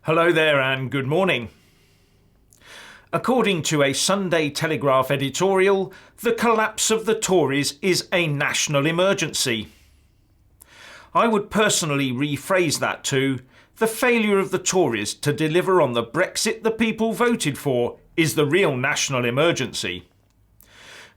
Hello there and good morning. According to a Sunday Telegraph editorial, the collapse of the Tories is a national emergency. I would personally rephrase that to, the failure of the Tories to deliver on the Brexit the people voted for is the real national emergency.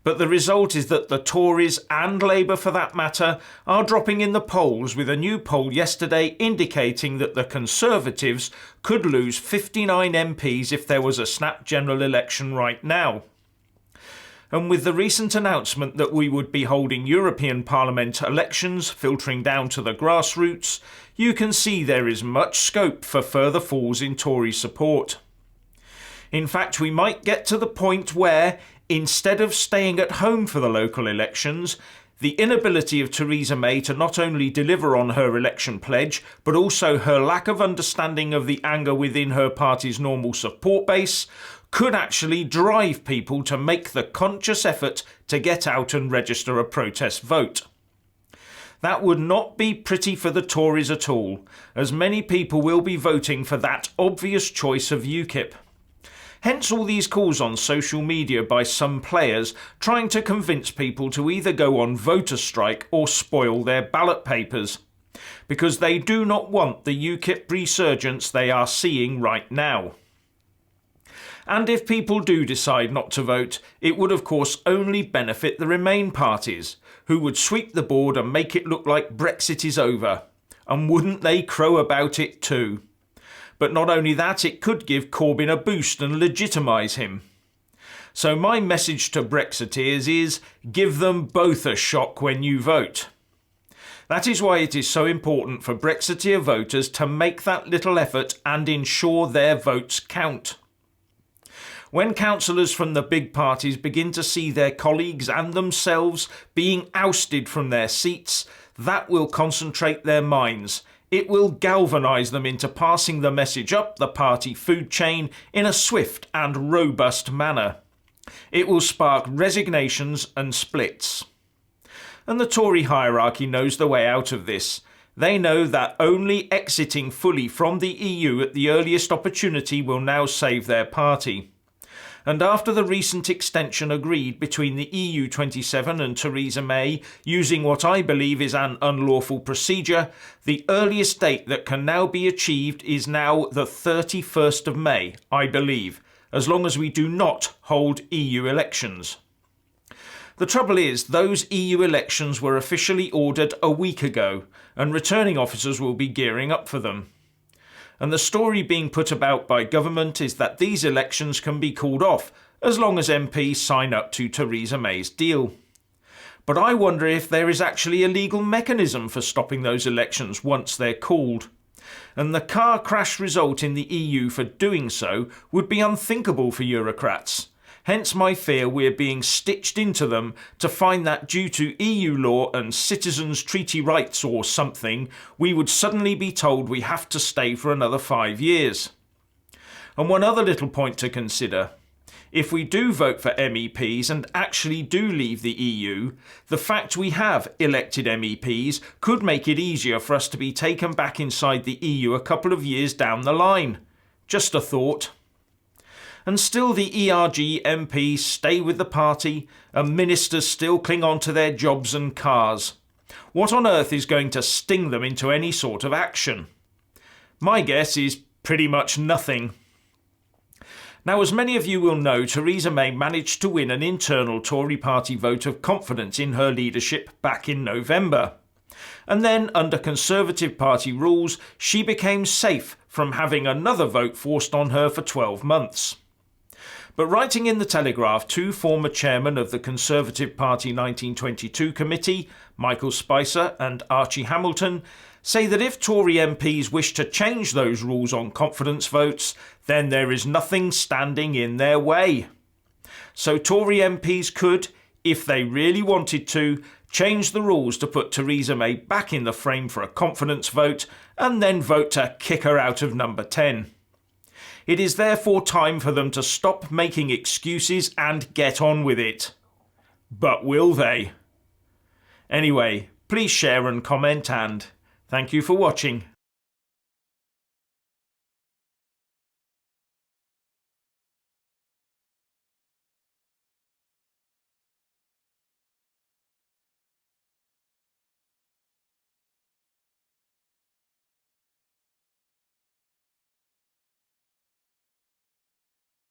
But the result is that the Tories, and Labour for that matter, are dropping in the polls, with a new poll yesterday indicating that the Conservatives could lose 59 MPs if there was a snap general election right now. And with the recent announcement that we would be holding European Parliament elections filtering down to the grassroots, you can see there is much scope for further falls in Tory support. In fact, we might get to the point where, instead of staying at home for the local elections, the inability of Theresa May to not only deliver on her election pledge, but also her lack of understanding of the anger within her party's normal support base, could actually drive people to make the conscious effort to get out and register a protest vote. That would not be pretty for the Tories at all, as many people will be voting for that obvious choice of UKIP. Hence all these calls on social media by some players trying to convince people to either go on voter strike or spoil their ballot papers, because they do not want the UKIP resurgence they are seeing right now. And if people do decide not to vote, it would of course only benefit the Remain parties, who would sweep the board and make it look like Brexit is over. And wouldn't they crow about it too? But not only that, it could give Corbyn a boost and legitimise him. So my message to Brexiteers is, give them both a shock when you vote. That is why it is so important for Brexiteer voters to make that little effort and ensure their votes count. When councillors from the big parties begin to see their colleagues and themselves being ousted from their seats, that will concentrate their minds. It will galvanise them into passing the message up the party food chain in a swift and robust manner. It will spark resignations and splits. And the Tory hierarchy knows the way out of this. They know that only exiting fully from the EU at the earliest opportunity will now save their party. And after the recent extension agreed between the EU 27 and Theresa May, using what I believe is an unlawful procedure, the earliest date that can now be achieved is now the 31st of May, I believe, as long as we do not hold EU elections. The trouble is, those EU elections were officially ordered a week ago, and returning officers will be gearing up for them. And the story being put about by government is that these elections can be called off as long as MPs sign up to Theresa May's deal. But I wonder if there is actually a legal mechanism for stopping those elections once they're called. And the car crash result in the EU for doing so would be unthinkable for Eurocrats. Hence my fear we're being stitched into them to find that due to EU law and citizens' treaty rights or something, we would suddenly be told we have to stay for another 5 years. And one other little point to consider. If we do vote for MEPs and actually do leave the EU, the fact we have elected MEPs could make it easier for us to be taken back inside the EU a couple of years down the line. Just a thought. And still the ERG MPs stay with the party and ministers still cling on to their jobs and cars. What on earth is going to sting them into any sort of action? My guess is pretty much nothing. Now, as many of you will know, Theresa May managed to win an internal Tory party vote of confidence in her leadership back in November. And then, under Conservative Party rules, she became safe from having another vote forced on her for 12 months. But writing in the Telegraph, two former chairmen of the Conservative Party 1922 committee, Michael Spicer and Archie Hamilton, say that if Tory MPs wish to change those rules on confidence votes, then there is nothing standing in their way. So Tory MPs could, if they really wanted to, change the rules to put Theresa May back in the frame for a confidence vote and then vote to kick her out of number 10. It is therefore time for them to stop making excuses and get on with it. But will they? Anyway, please share and comment, and thank you for watching.